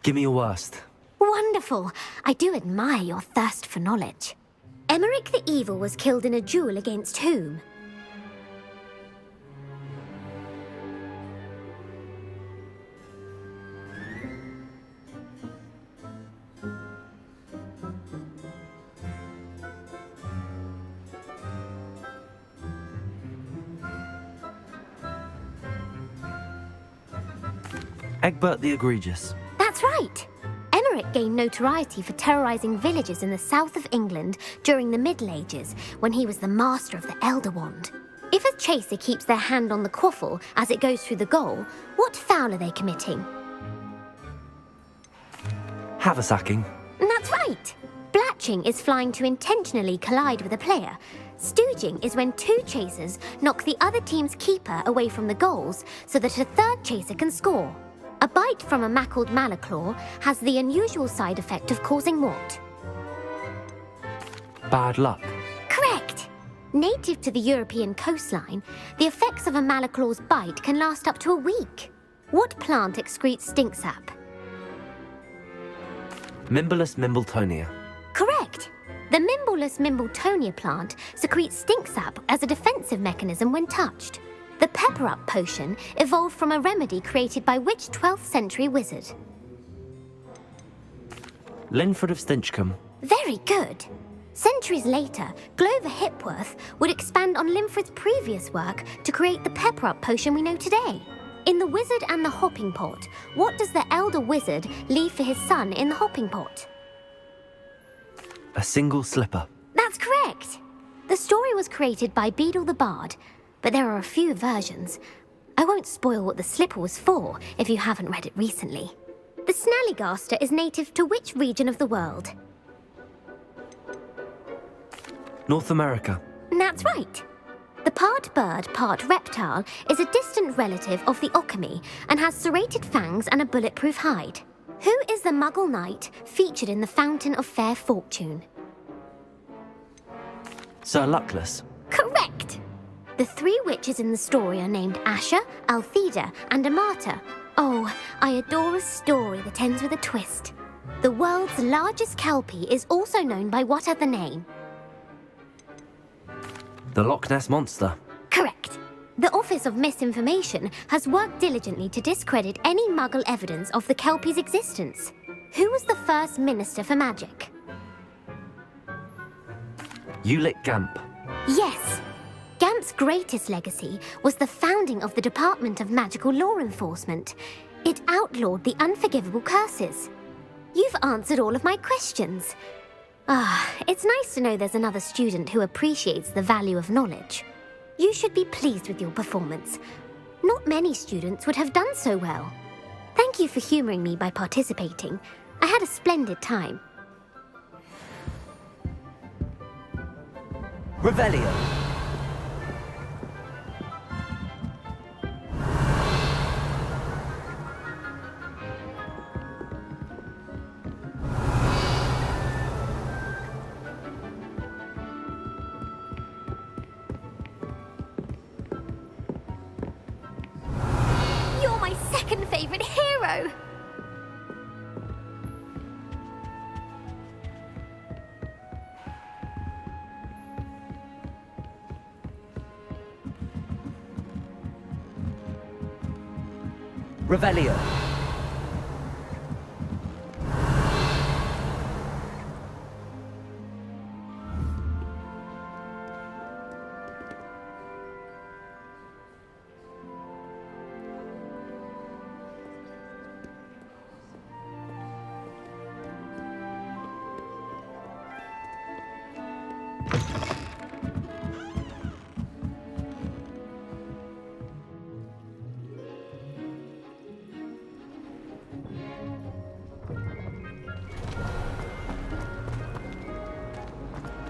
Give me your worst. Wonderful. I do admire your thirst for knowledge. Emmerich the Evil was killed in a duel against whom? Egbert the Egregious. That's right. Emmerich gained notoriety for terrorizing villages in the south of England during the Middle Ages, when he was the master of the Elder Wand. If a chaser keeps their hand on the quaffle as it goes through the goal, what foul are they committing? Haversacking. That's right. Blatching is flying to intentionally collide with a player. Stooging is when two chasers knock the other team's keeper away from the goals so that a third chaser can score. A bite from a mackled malaclaw has the unusual side effect of causing what? Bad luck. Correct! Native to the European coastline, the effects of a malaclaw's bite can last up to a week. What plant excretes stink sap? Mimbolus mimbletonia. Correct! The Mimbolus mimbletonia plant secretes stink sap as a defensive mechanism when touched. The pepper-up potion evolved from a remedy created by which 12th century wizard? Linford of Stinchcombe. Very good. Centuries later, Glover Hipworth would expand on Linford's previous work to create the pepper-up potion we know today. In The Wizard and the Hopping Pot, what does the elder wizard leave for his son in the hopping pot? A single slipper. That's correct. The story was created by Beadle the Bard, but there are a few versions. I won't spoil what the slipper was for if you haven't read it recently. The Snallygaster is native to which region of the world? North America. That's right. The part bird, part reptile is a distant relative of the Occamy and has serrated fangs and a bulletproof hide. Who is the Muggle knight featured in the Fountain of Fair Fortune? Sir Luckless. Correct! The three witches in the story are named Asher, Altheda, and Amata. Oh, I adore a story that ends with a twist. The world's largest kelpie is also known by what other name? The Loch Ness Monster. Correct. The Office of Misinformation has worked diligently to discredit any Muggle evidence of the kelpie's existence. Who was the first Minister for Magic? Ulick Gamp. Yes. Gamp's greatest legacy was the founding of the Department of Magical Law Enforcement. It outlawed the unforgivable curses. You've answered all of my questions. It's nice to know there's another student who appreciates the value of knowledge. You should be pleased with your performance. Not many students would have done so well. Thank you for humouring me by participating. I had a splendid time. Revelio. You're my second favourite hero! Revelio.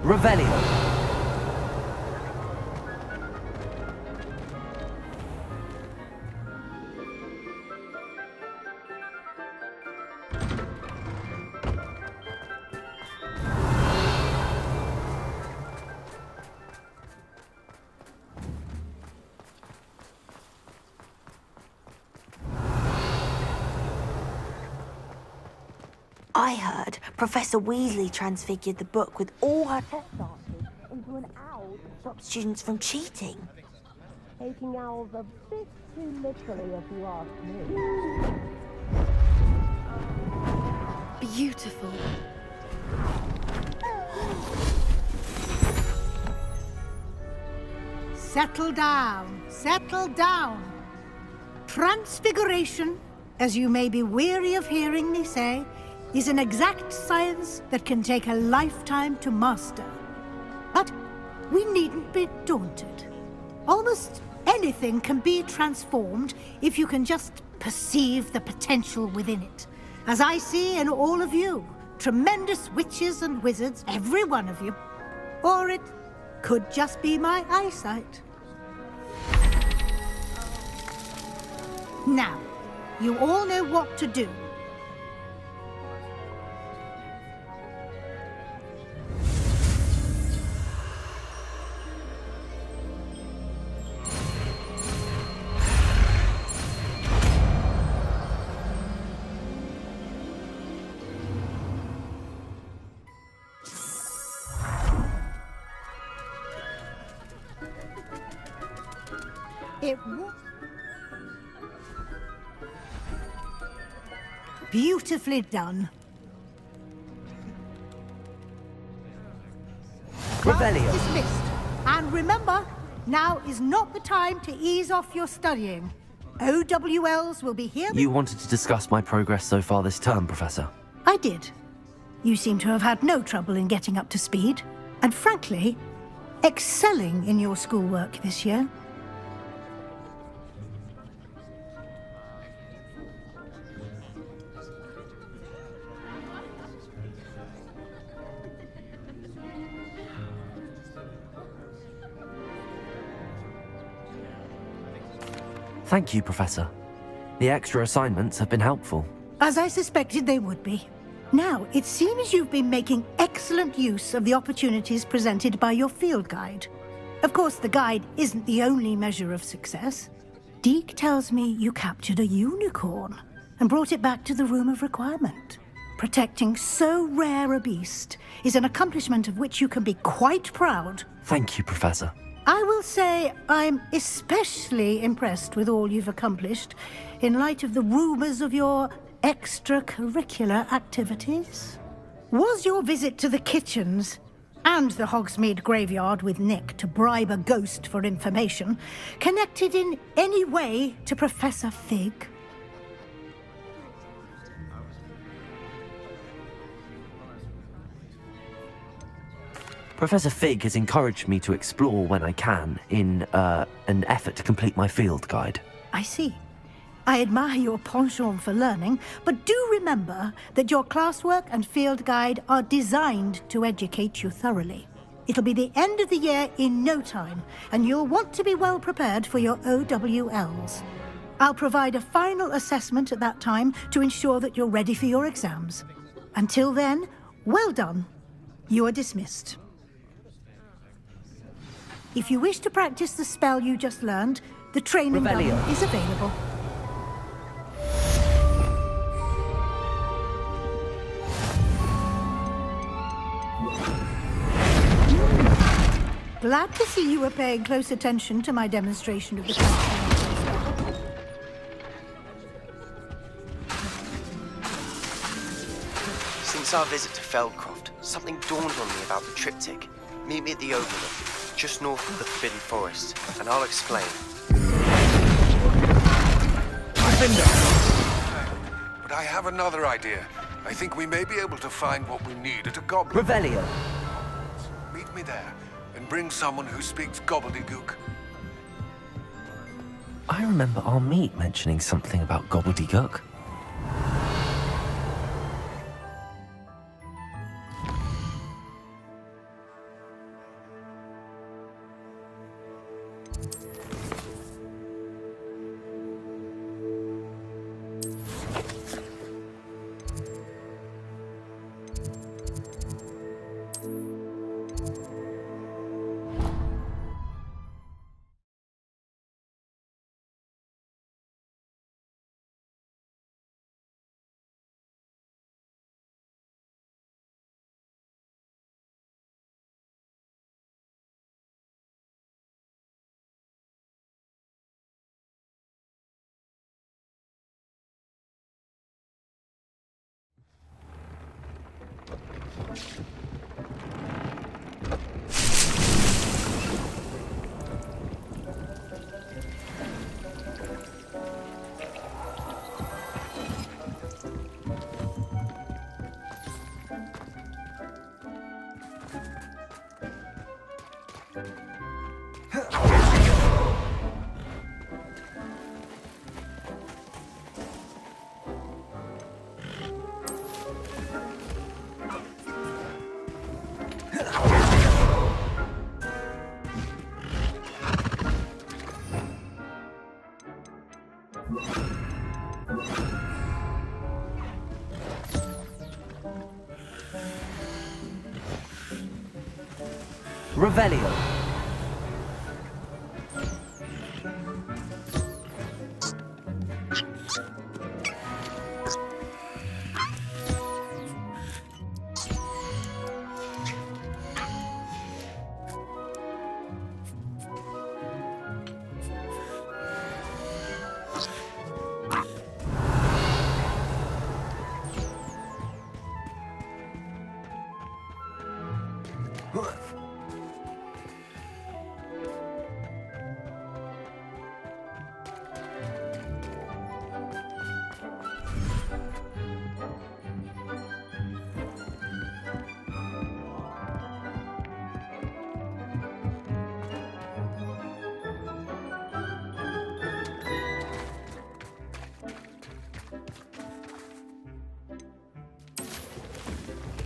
Revelio. I heard Professor Weasley transfigured the book with all her test answers into an owl to stop students from cheating. Taking owls a bit too literally, if you ask me. Beautiful. Settle down, settle down. Transfiguration, as you may be weary of hearing me say, is an exact science that can take a lifetime to master. But we needn't be daunted. Almost anything can be transformed if you can just perceive the potential within it. As I see in all of you, tremendous witches and wizards, every one of you. Or it could just be my eyesight. Now, you all know what to do. It was beautifully done. Revelio. Dismissed. And remember, now is not the time to ease off your studying. OWLs will be here. You wanted to discuss my progress so far this term, Professor. I did. You seem to have had no trouble in getting up to speed, and frankly, excelling in your schoolwork this year. Thank you, Professor. The extra assignments have been helpful. As I suspected they would be. Now, it seems you've been making excellent use of the opportunities presented by your field guide. Of course, the guide isn't the only measure of success. Deke tells me you captured a unicorn and brought it back to the Room of Requirement. Protecting so rare a beast is an accomplishment of which you can be quite proud. Thank you, Professor. I will say I'm especially impressed with all you've accomplished in light of the rumors of your extracurricular activities. Was your visit to the kitchens and the Hogsmeade graveyard with Nick to bribe a ghost for information connected in any way to Professor Fig? Professor Fig has encouraged me to explore when I can in an effort to complete my field guide. I see. I admire your penchant for learning, but do remember that your classwork and field guide are designed to educate you thoroughly. It'll be the end of the year in no time, and you'll want to be well prepared for your OWLs. I'll provide a final assessment at that time to ensure that you're ready for your exams. Until then, well done. You are dismissed. If you wish to practice the spell you just learned, the training gun Revelio. is available. Glad to see you were paying close attention to my demonstration of the transformation spell. Since our visit to Feldcroft, something dawned on me about the triptych. Meet me at the Overlook, just north of the Forbidden Forest, and I'll explain. But I have another idea. I think we may be able to find what we need at a goblin. Revelio. Meet me there, and bring someone who speaks gobbledygook. I remember our meet mentioning something about gobbledygook. Revelio.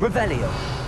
Revelio.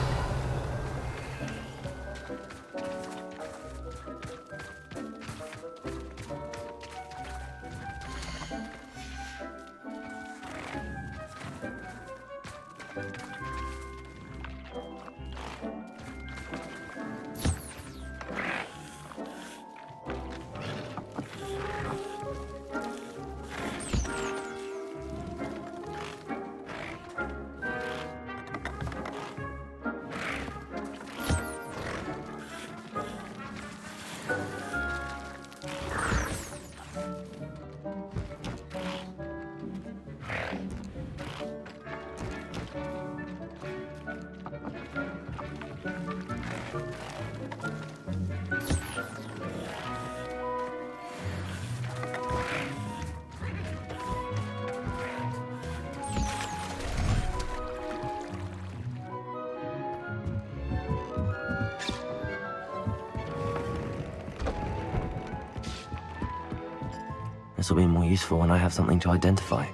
This will be more useful when I have something to identify.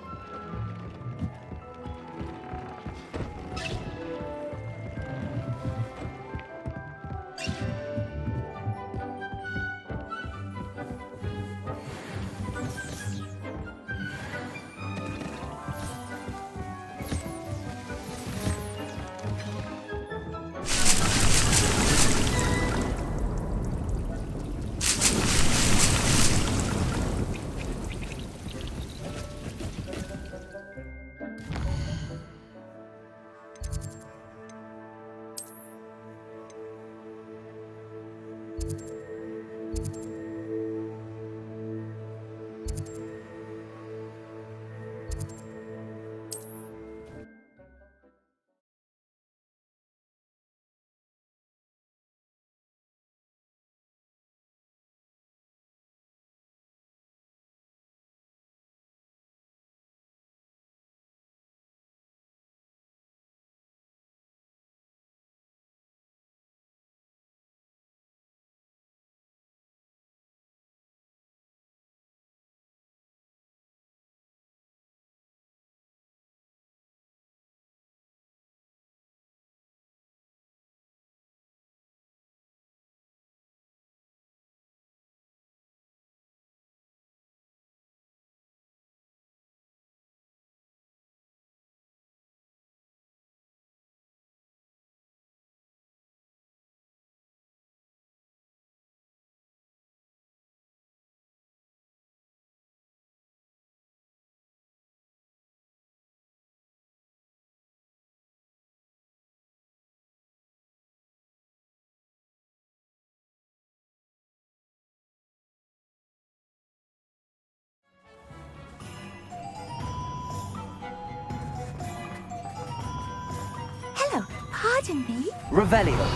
Pardon me? Revelio.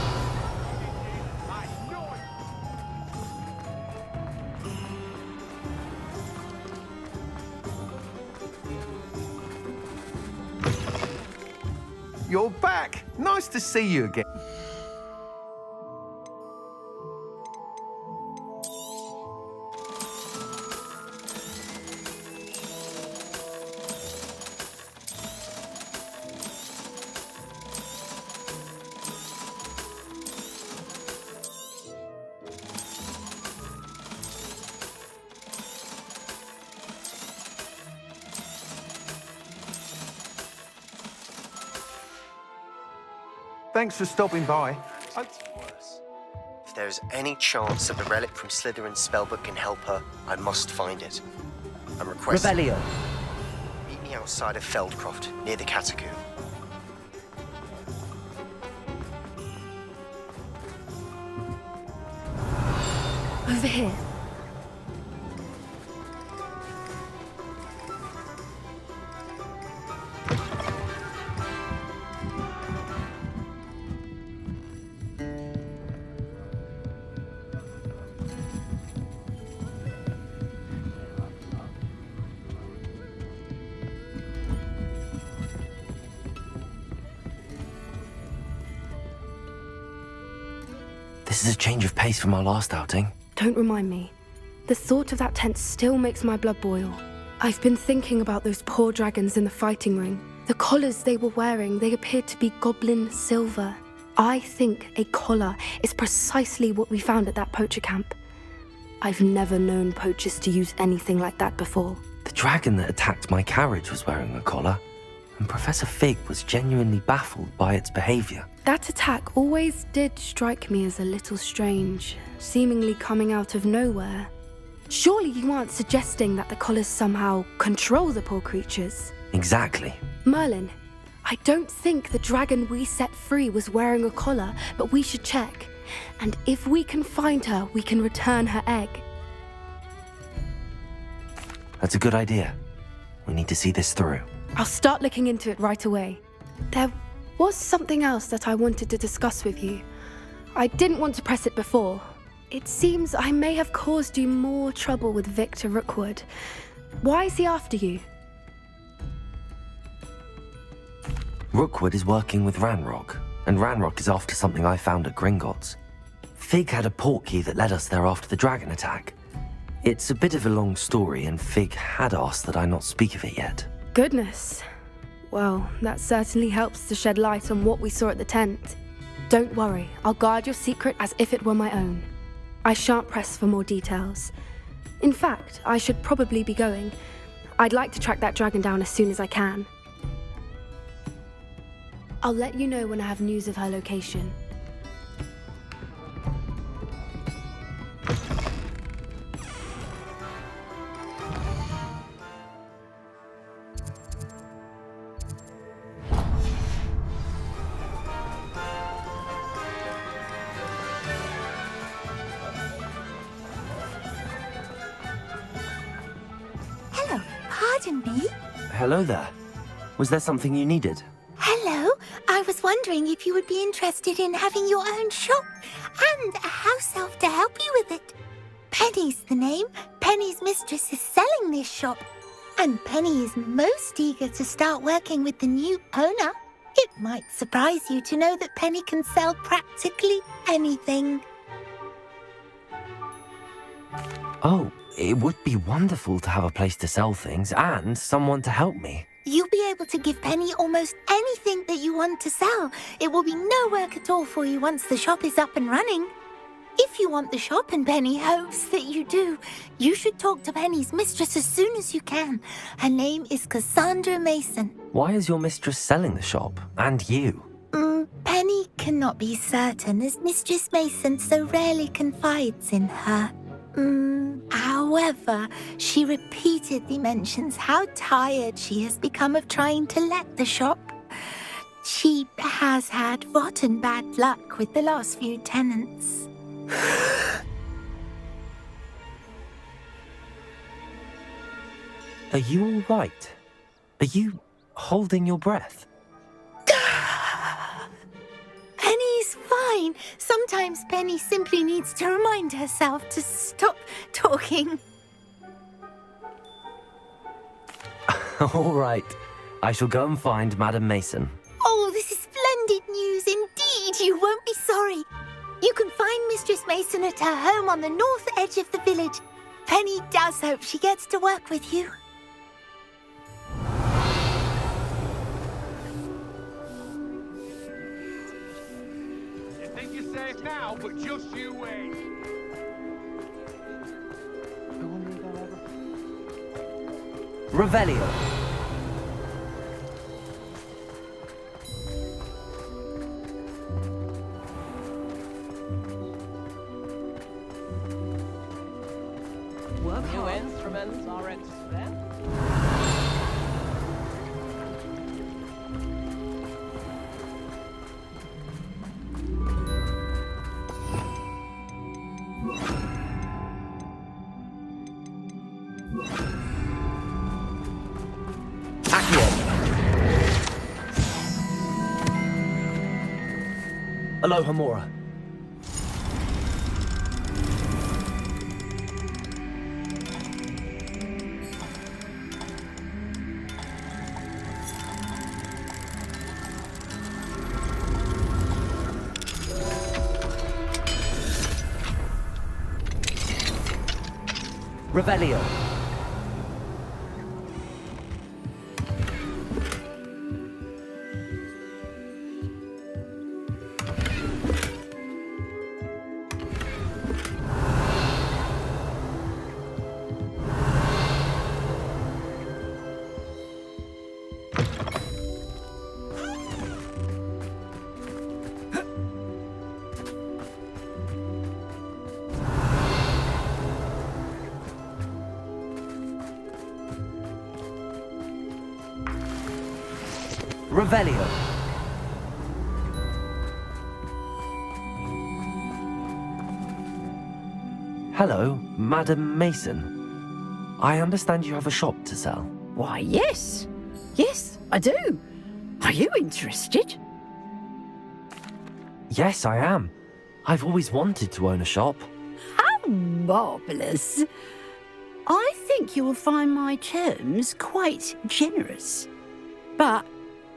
You're back. Nice to see you again. Thanks for stopping by. Worse. If there is any chance that the relic from Slytherin's spellbook can help her, I must find it. I'm requesting. Revelio. Meet me outside of Feldcroft, near the catacomb. Over here. This is a change of pace from our last outing. Don't remind me. The thought of that tent still makes my blood boil. I've been thinking about those poor dragons in the fighting ring. The collars they were wearing, they appeared to be goblin silver. I think a collar is precisely what we found at that poacher camp. I've never known poachers to use anything like that before. The dragon that attacked my carriage was wearing a collar, and Professor Fig was genuinely baffled by its behavior. That attack always did strike me as a little strange, seemingly coming out of nowhere. Surely you aren't suggesting that the collars somehow control the poor creatures? Exactly. Merlin, I don't think the dragon we set free was wearing a collar, but we should check. And if we can find her, we can return her egg. That's a good idea. We need to see this through. I'll start looking into it right away. There was something else that I wanted to discuss with you. I didn't want to press it before. It seems I may have caused you more trouble with Victor Rookwood. Why is he after you? Rookwood is working with Ranrock, and Ranrock is after something I found at Gringotts. Fig had a portkey that led us there after the dragon attack. It's a bit of a long story, and Fig had asked that I not speak of it yet. Goodness. Well, that certainly helps to shed light on what we saw at the tent. Don't worry, I'll guard your secret as if it were my own. I shan't press for more details. In fact, I should probably be going. I'd like to track that dragon down as soon as I can. I'll let you know when I have news of her location. Hello, pardon me? Hello there. Was there something you needed? Hello, I was wondering if you would be interested in having your own shop and a house elf to help you with it. Penny's the name. Penny's mistress is selling this shop, and Penny is most eager to start working with the new owner. It might surprise you to know that Penny can sell practically anything. Oh, it would be wonderful to have a place to sell things and someone to help me. You'll be able to give Penny almost anything that you want to sell. It will be no work at all for you once the shop is up and running. If you want the shop and Penny hopes that you do, you should talk to Penny's mistress as soon as you can. Her name is Cassandra Mason. Why is your mistress selling the shop? And you? Penny cannot be certain as Mistress Mason so rarely confides in her. However, she repeatedly mentions how tired she has become of trying to let the shop. She has had rotten bad luck with the last few tenants. Are you all right? Are you holding your breath? fine. Sometimes Penny simply needs to remind herself to stop talking. All right. I shall go and find Madam Mason. Oh, this is splendid news indeed. You won't be sorry. You can find Mistress Mason at her home on the north edge of the village. Penny does hope she gets to work with you. You think you're safe now, but just you wait. Revelio. New instruments are expensive. Aloha Mora. Revelio. Revelio. Hello, Madam Mason. I understand you have a shop to sell. Why, yes. Yes, I do. Are you interested? Yes, I am. I've always wanted to own a shop. How marvellous. I think you will find my terms quite generous. But,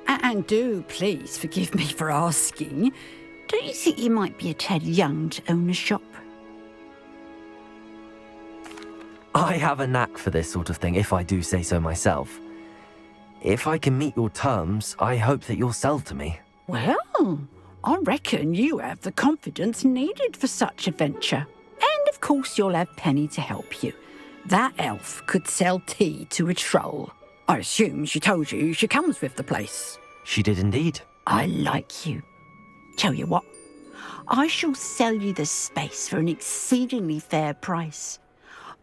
and do please forgive me for asking, don't you think you might be a tad young to own a shop? I have a knack for this sort of thing, if I do say so myself. If I can meet your terms, I hope that you'll sell to me. Well, I reckon you have the confidence needed for such a venture. And of course you'll have Penny to help you. That elf could sell tea to a troll. I assume she told you she comes with the place. She did indeed. I like you. Tell you what, I shall sell you the space for an exceedingly fair price.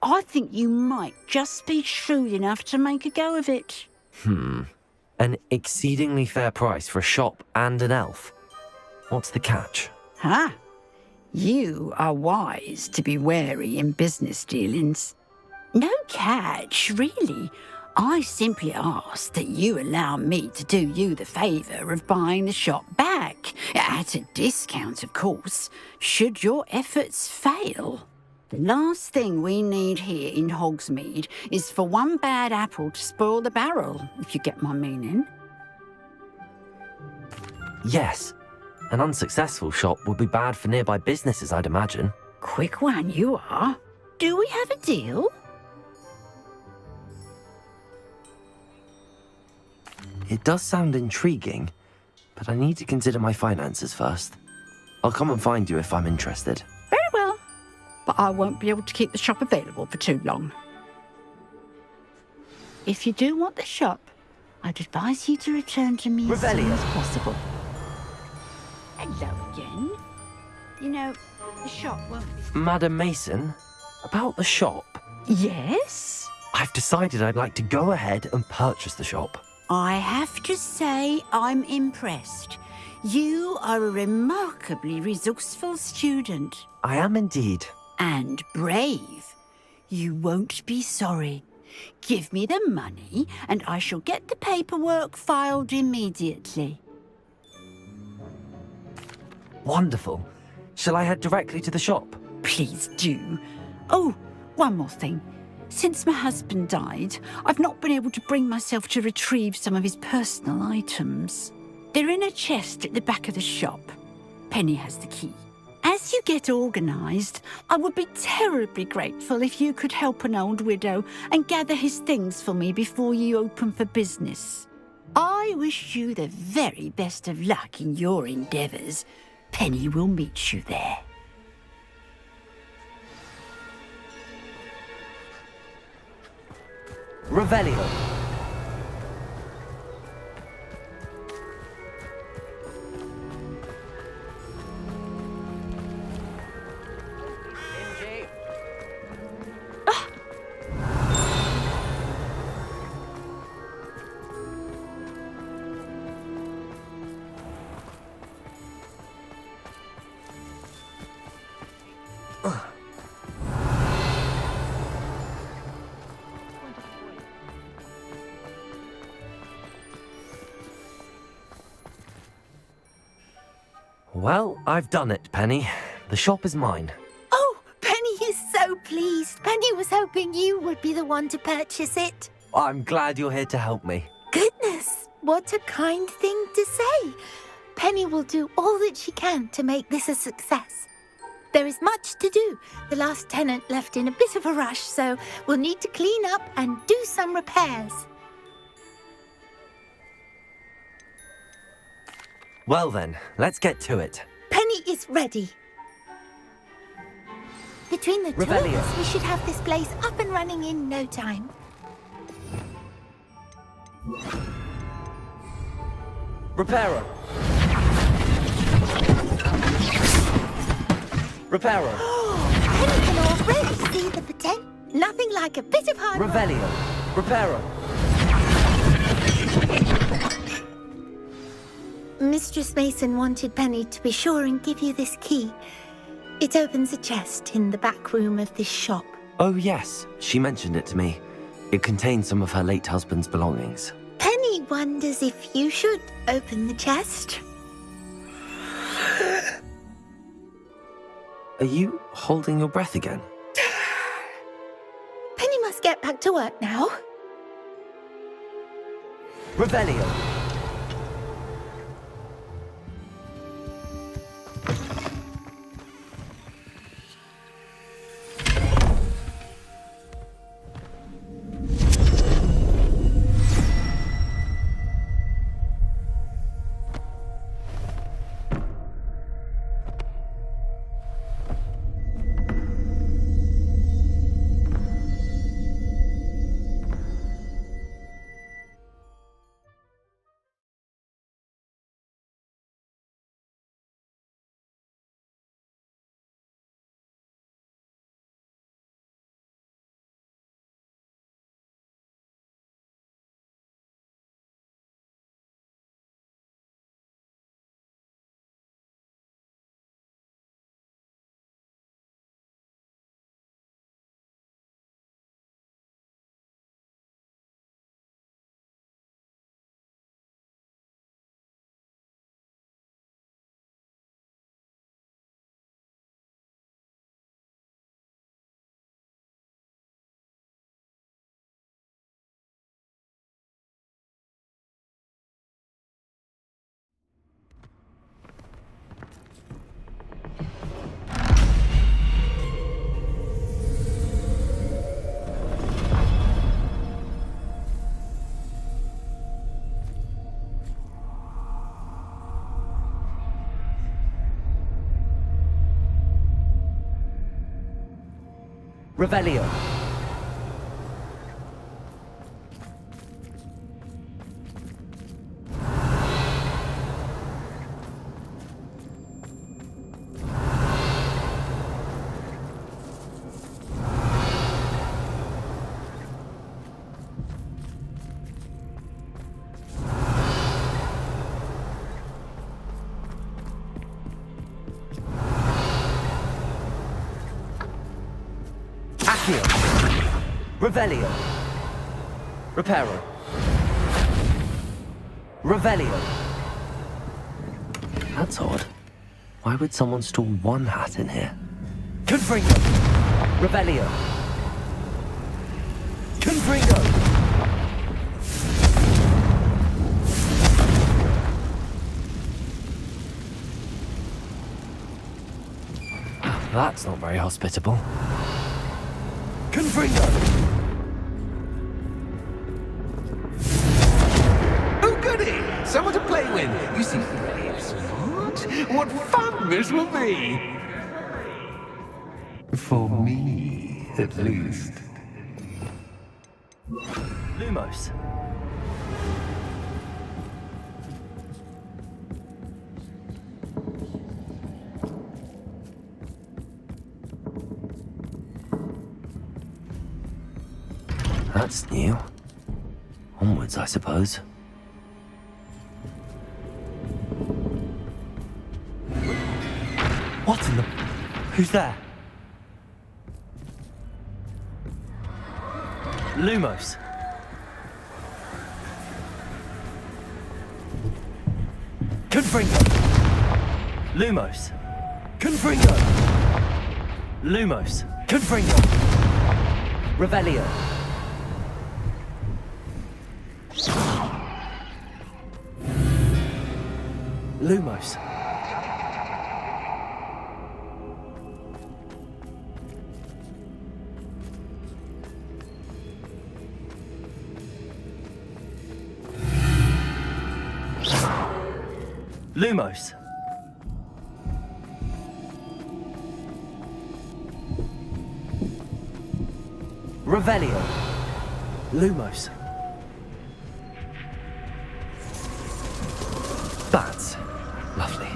I think you might just be shrewd enough to make a go of it. An exceedingly fair price for a shop and an elf. What's the catch? Huh? You are wise to be wary in business dealings. No catch, really. I simply ask that you allow me to do you the favour of buying the shop back, at a discount, of course, should your efforts fail. The last thing we need here in Hogsmeade is for one bad apple to spoil the barrel, if you get my meaning. Yes. An unsuccessful shop would be bad for nearby businesses, I'd imagine. Quick one you are. Do we have a deal? It does sound intriguing, but I need to consider my finances first. I'll come and find you if I'm interested. Very well. But I won't be able to keep the shop available for too long. If you do want the shop, I'd advise you to return to me as soon as possible. Hello again. You know, the shop won't be... Madam Mason, about the shop. Yes? I've decided I'd like to go ahead and purchase the shop. I have to say I'm impressed. You are a remarkably resourceful student. I am indeed. And brave. You won't be sorry. Give me the money and I shall get the paperwork filed immediately. Wonderful. Shall I head directly to the shop? Please do. Oh, one more thing. Since my husband died, I've not been able to bring myself to retrieve some of his personal items. They're in a chest at the back of the shop. Penny has the key. As you get organised, I would be terribly grateful if you could help an old widow and gather his things for me before you open for business. I wish you the very best of luck in your endeavours. Penny will meet you there. Revelio. Well, I've done it, Penny. The shop is mine. Oh, Penny is so pleased. Penny was hoping you would be the one to purchase it. I'm glad you're here to help me. Goodness, what a kind thing to say. Penny will do all that she can to make this a success. There is much to do. The last tenant left in a bit of a rush, so we'll need to clean up and do some repairs. Well then, let's get to it. Penny is ready. Between the two of Revelio. us, we should have this place up and running in no time. Reparo. Reparo. Penny can already see the potential. Nothing like a bit of hard work. Revelio. Reparo. Mistress Mason wanted Penny to be sure and give you this key. It opens a chest in the back room of this shop. Oh yes, she mentioned it to me. It contains some of her late husband's belongings. Penny wonders if you should open the chest. Are you holding your breath again? Penny must get back to work now. Revelio. Revelio. Accio. Revelio. Reparo. Revelio. That's odd. Why would someone store one hat in here? Confringo! Revelio! Confringo! That's not very hospitable. Confringo! Oh, goody! Someone to play with. You seem brave, smart. What fun this will be! For me, at least. Lumos. That's new. Onwards, I suppose. What in the... Who's there? Lumos. Confringo. Lumos. Confringo. Lumos. Confringo. Revelio. Lumos. Lumos. Revelio. Lumos. Bats. Lovely.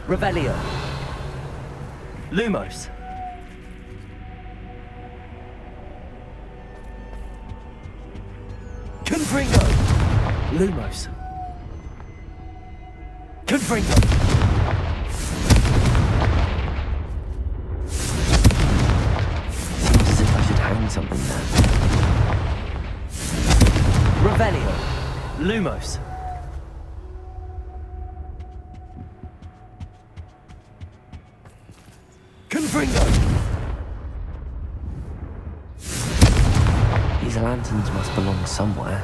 Revelio. Lumos. Confringo. Lumos. Confringo. Seems as if I should hang something there. Revelio. Lumos. Confringo. These lanterns must belong somewhere.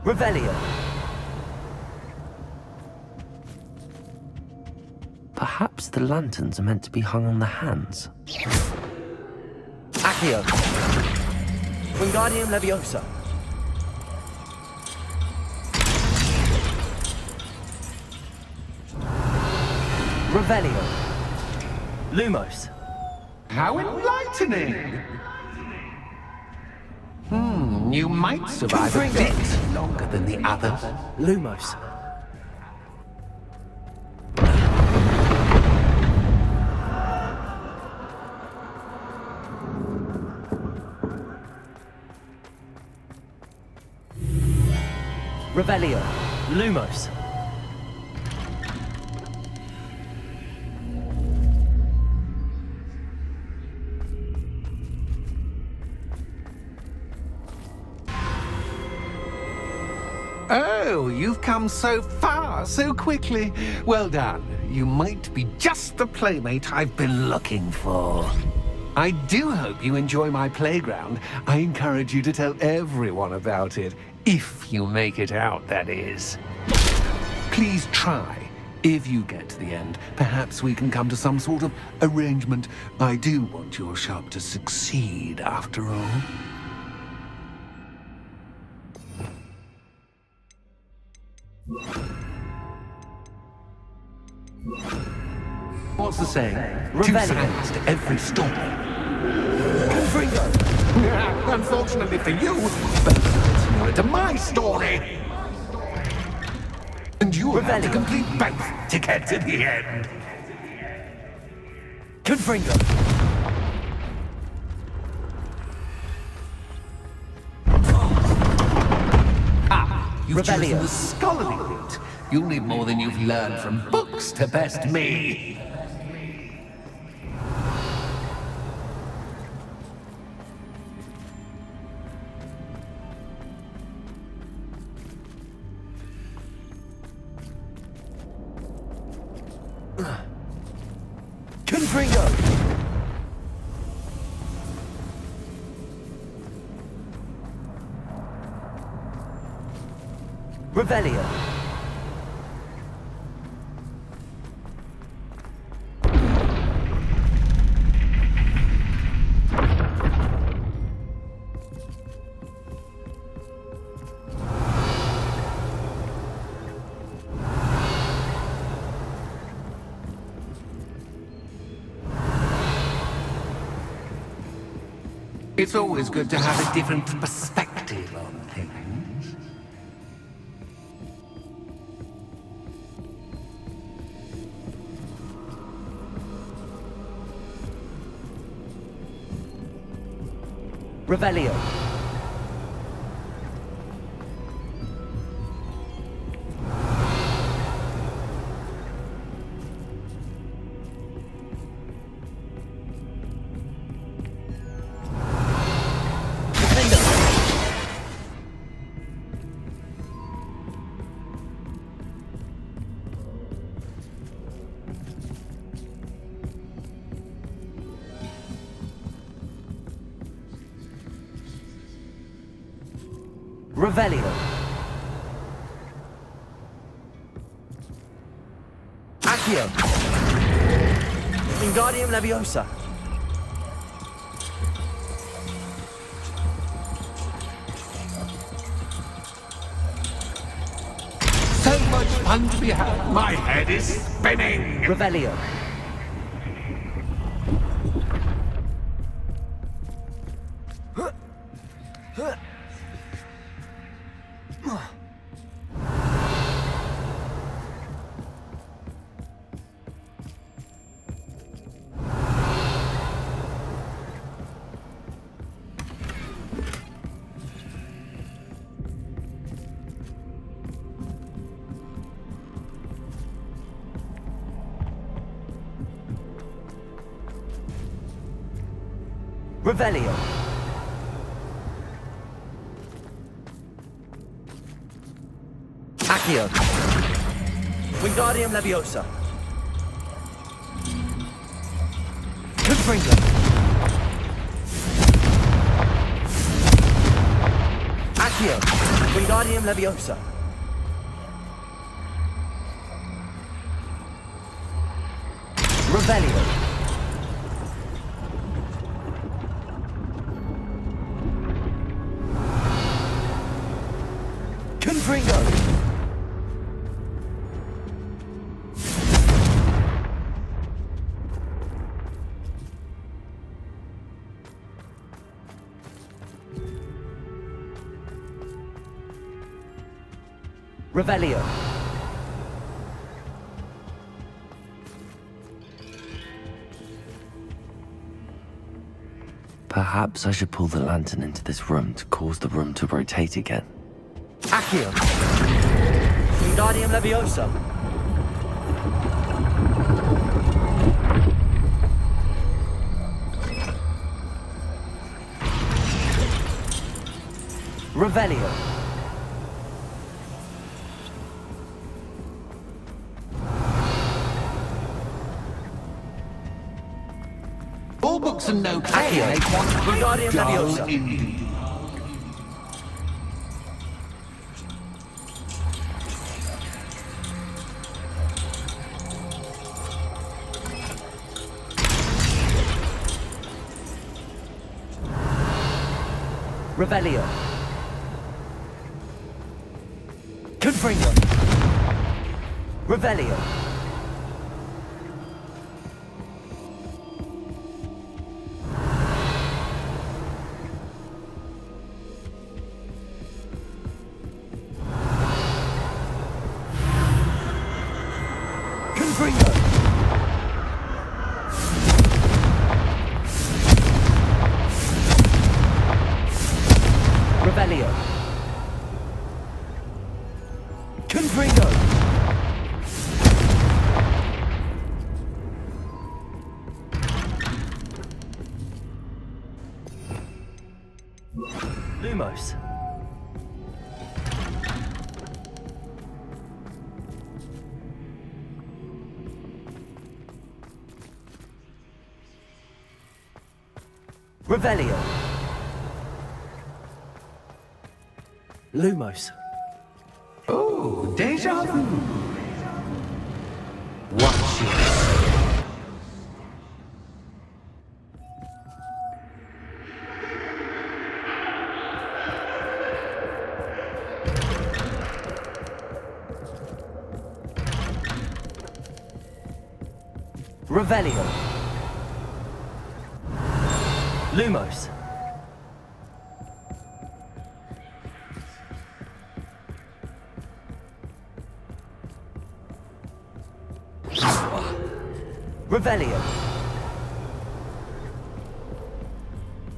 Revelio. Perhaps the lanterns are meant to be hung on the hands. Accio. Wingardium Leviosa. Revelio. Lumos. How enlightening! You might survive a bit longer than the others. Lumos. Revelio. Lumos. Oh, you've come so far, so quickly. Well done. You might be just the playmate I've been looking for. I do hope you enjoy my playground. I encourage you to tell everyone about it. If you make it out, that is. Please try. If you get to the end, perhaps we can come to some sort of arrangement. I do want your shop to succeed, after all. What's the saying? Two sides to every story. Confringo. Unfortunately for you, both sides know it to my story. And you will have to complete both to get to the end. Confringo. You've chosen the scholarly route. You'll need more than you've learned from books to best me. Confringo! Revelio! It's always good to have a different perspective on things. Revelio! Revelio! Accio! Wingardium Leviosa! So much fun to be had. My head is spinning. Revelio! Revelio! Accio! Wingardium Leviosa! Confringo! Accio! Wingardium Leviosa! Revelio! Confringo! Revelio! Perhaps I should pull the lantern into this room to cause the room to rotate again. Accio! Wingardium Leviosa! Revelio! All books and no play Accio! make one Wingardium dull Leviosa! indeed. Revelio! Confringo! Revelio! Confringo! Revelio! Confringo! Lumos! Revelio. Lumos. Oh, deja vu. Watch yourself. Revelio. Lumos. Revelio.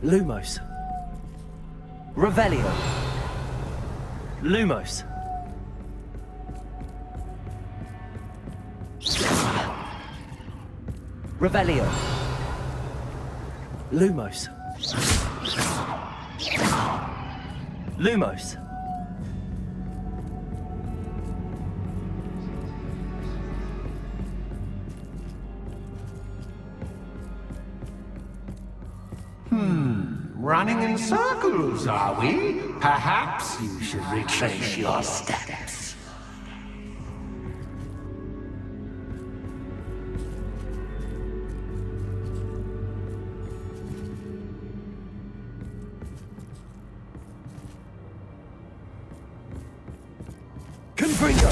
Lumos. Revelio. Lumos. Revelio. Lumos. Lumos. Running in circles, are we? Perhaps you should retrace your steps. Confringo.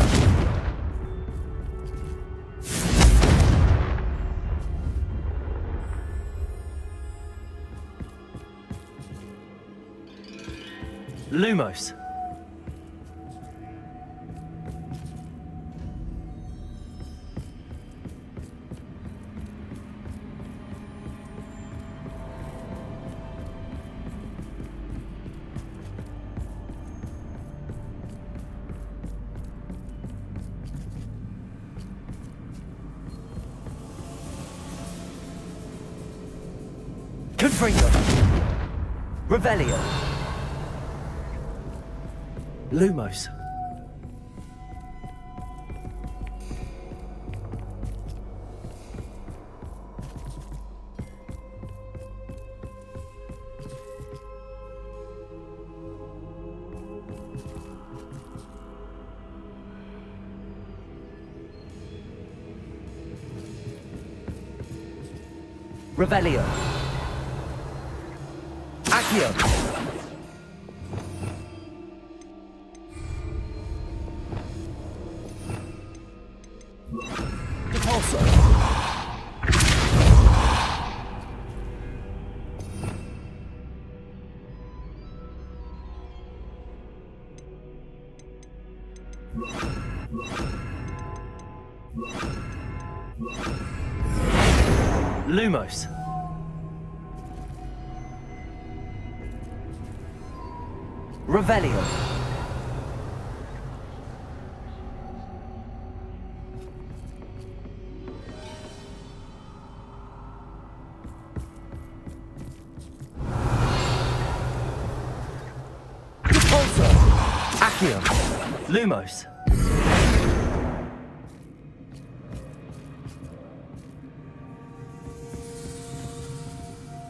Lumos. Confringo. Revelio. Lumos. Revelio. Accio. Lumos. Revelio. Repulsor. Accio. Lumos.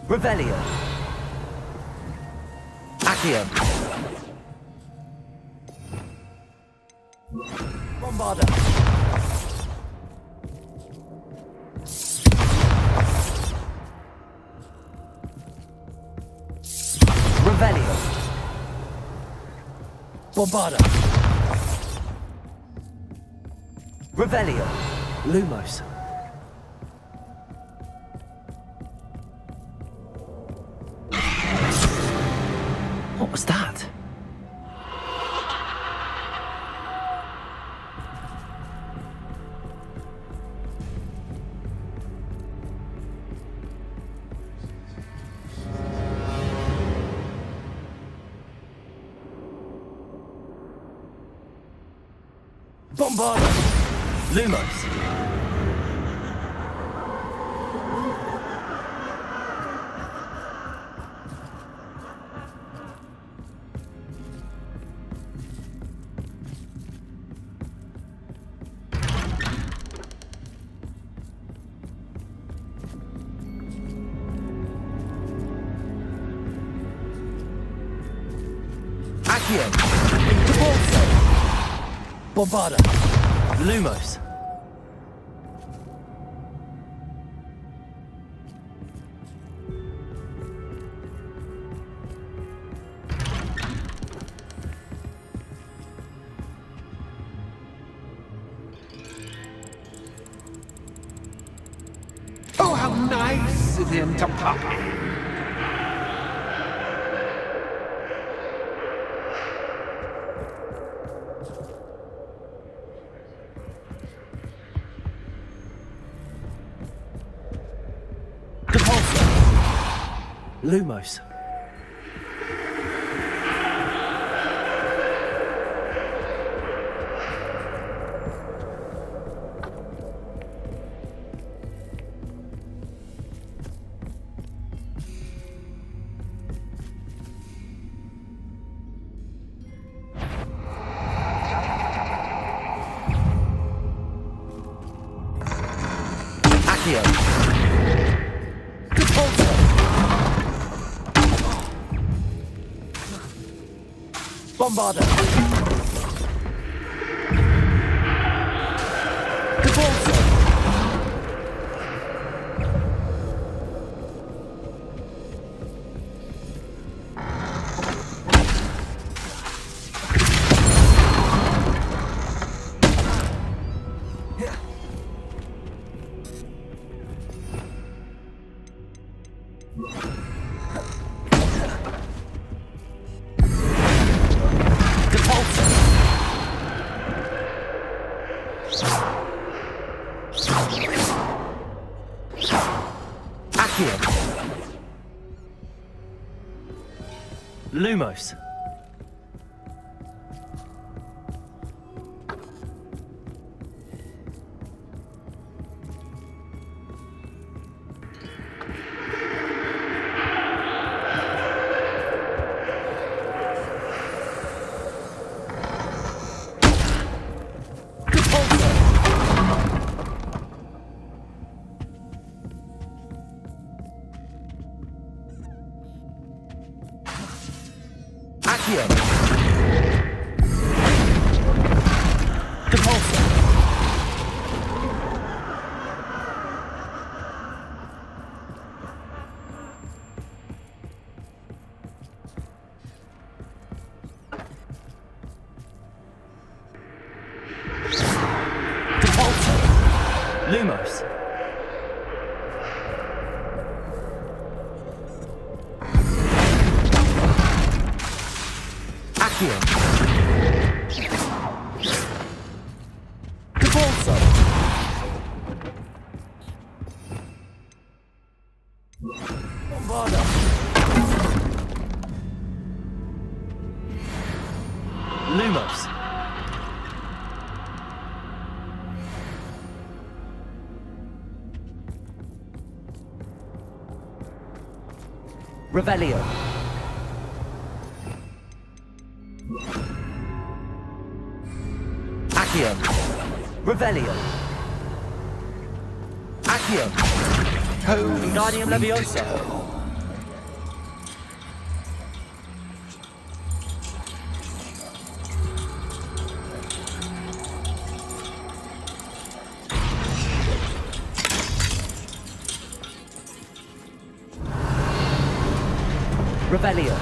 Revelio. Accio. Bombarda. Revelio. Bombarda. Revelio. Lumos. What was that? Bombarda! Lumos! Accio. Cabalso. Bombarda. Lumos. Oh, how nice of him to pop in. Cabalso. Lumos. Accio. Cabalso. Bombarda. Cabalso. Accio. Lumos. Accio. Cabalso. Cabalso. Lumos. Accio. Cabalso. Bombarda. Lumos. Revelio. Accio. Revelio. Accio. Wingardium Leviosa. Revelio.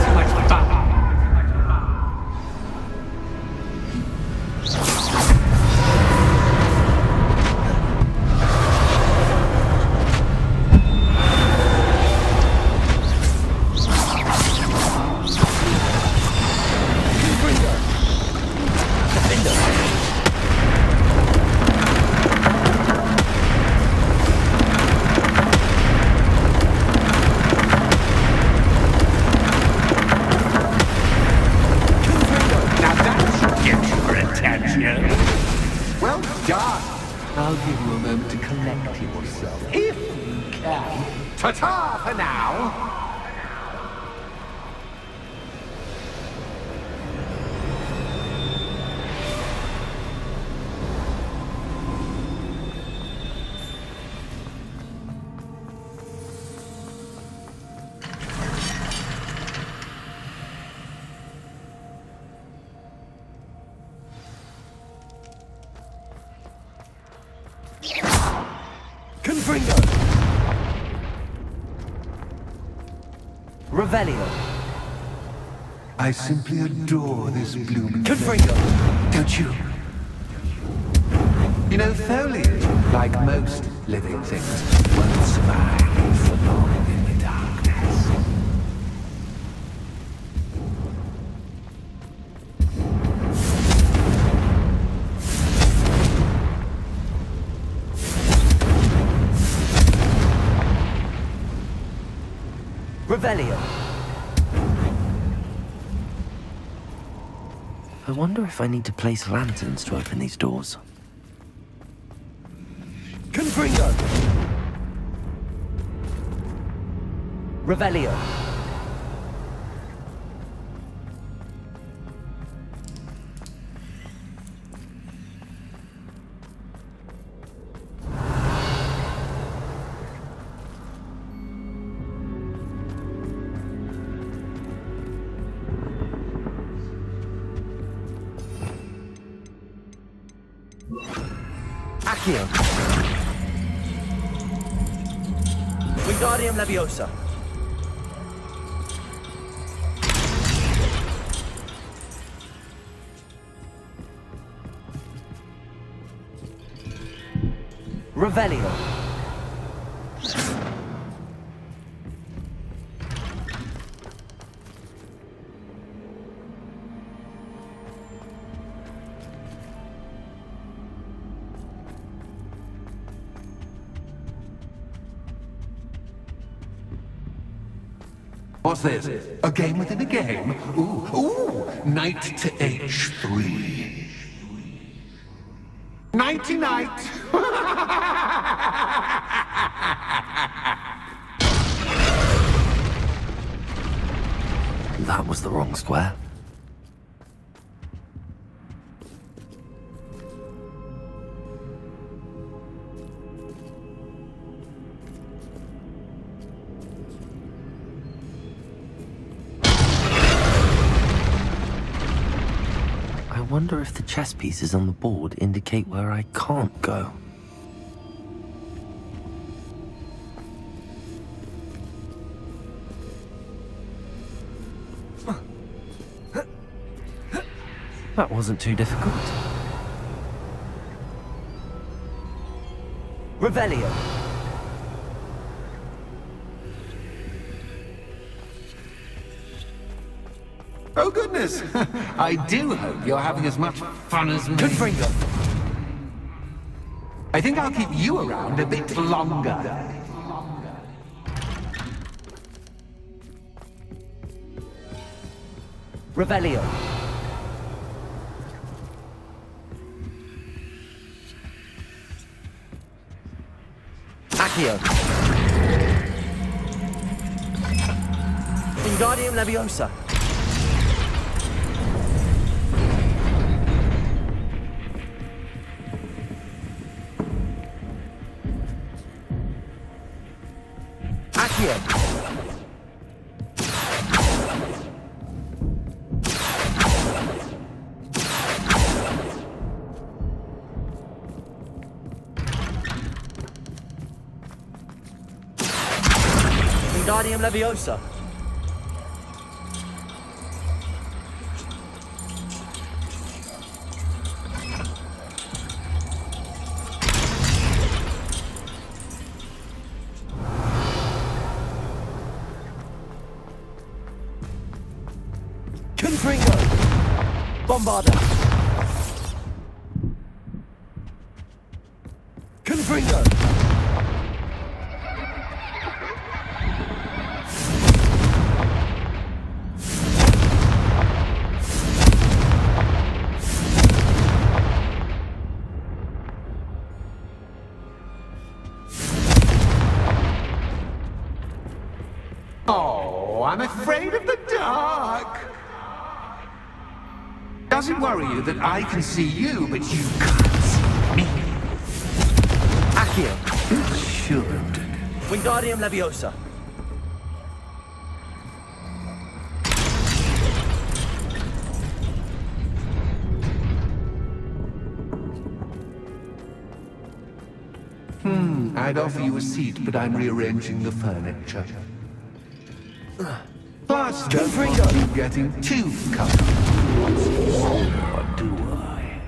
Too much fun. you a moment to collect yourself, if you can. Ta-ta for now! Confringo! Revelio! I simply adore this blooming... Confringo! Don't you? You know, foliage, like most living things, won't survive for long in the darkness. Revelio! I wonder if I need to place lanterns to open these doors. Confringo! Revelio! Accio! Wingardium Leviosa! Revelio! What's this? A game within a game? Ooh, knight to H3. Nighty-night! That was the wrong square. I wonder if the chess pieces on the board indicate where I can't go. That wasn't too difficult. Revelio! Oh goodness! I do hope you're having as much fun as me. Confringo! I think I'll keep you around a bit longer. Revelio! Accio! Wingardium Leviosa! Accio! Wingardium Leviosa! Confringo! Bombarda! Confringo! Oh, I'm afraid of the dark. Does it worry you that I can see you, but you can't see me? Accio. It should. Wingardium Leviosa. I'd offer you a seat, but I'm rearranging the furniture. Plus, don't want you getting too comfortable. Or do I?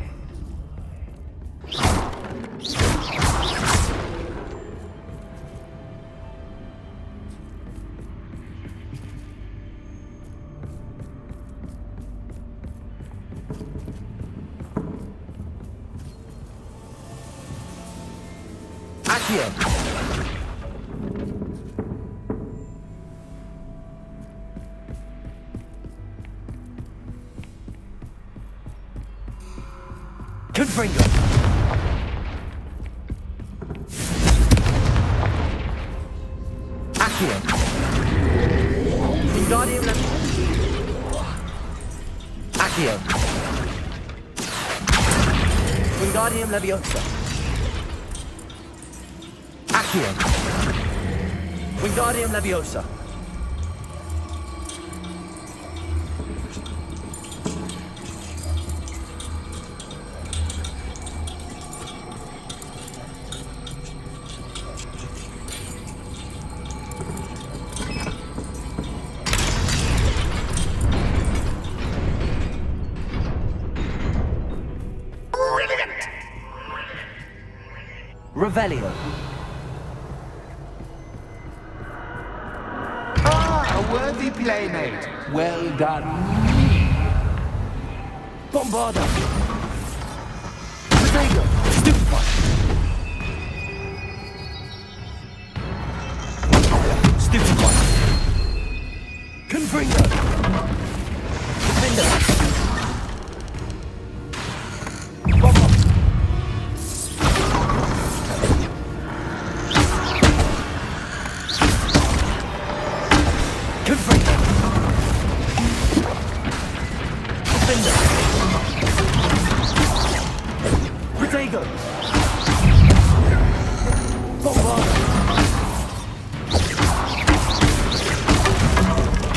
Accio. Confringo. Accio. Wingardium Leviosa. Accio. Wingardium Leviosa. Accio. Wingardium Leviosa. Revelio. Ah, a worthy playmate. Well done. Bombarda. Protego. Stupefy. Stupefy. Confringo. Defender. Bomber. Confringo. Defender. Protego. Bombarda.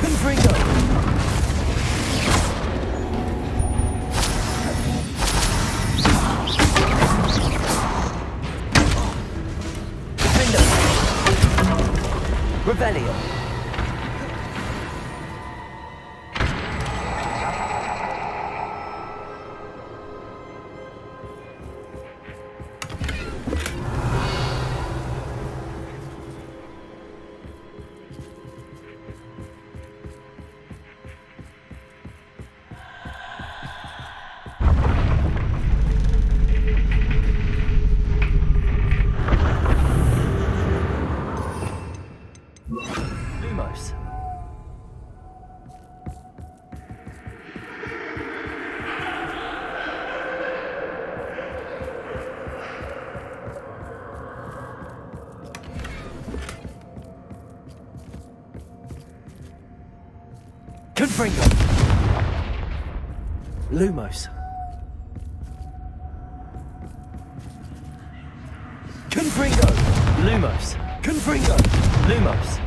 Confringo. Defender. Revelio. Lumos. Confringo. Lumos. Confringo. Lumos. Confringo. Lumos.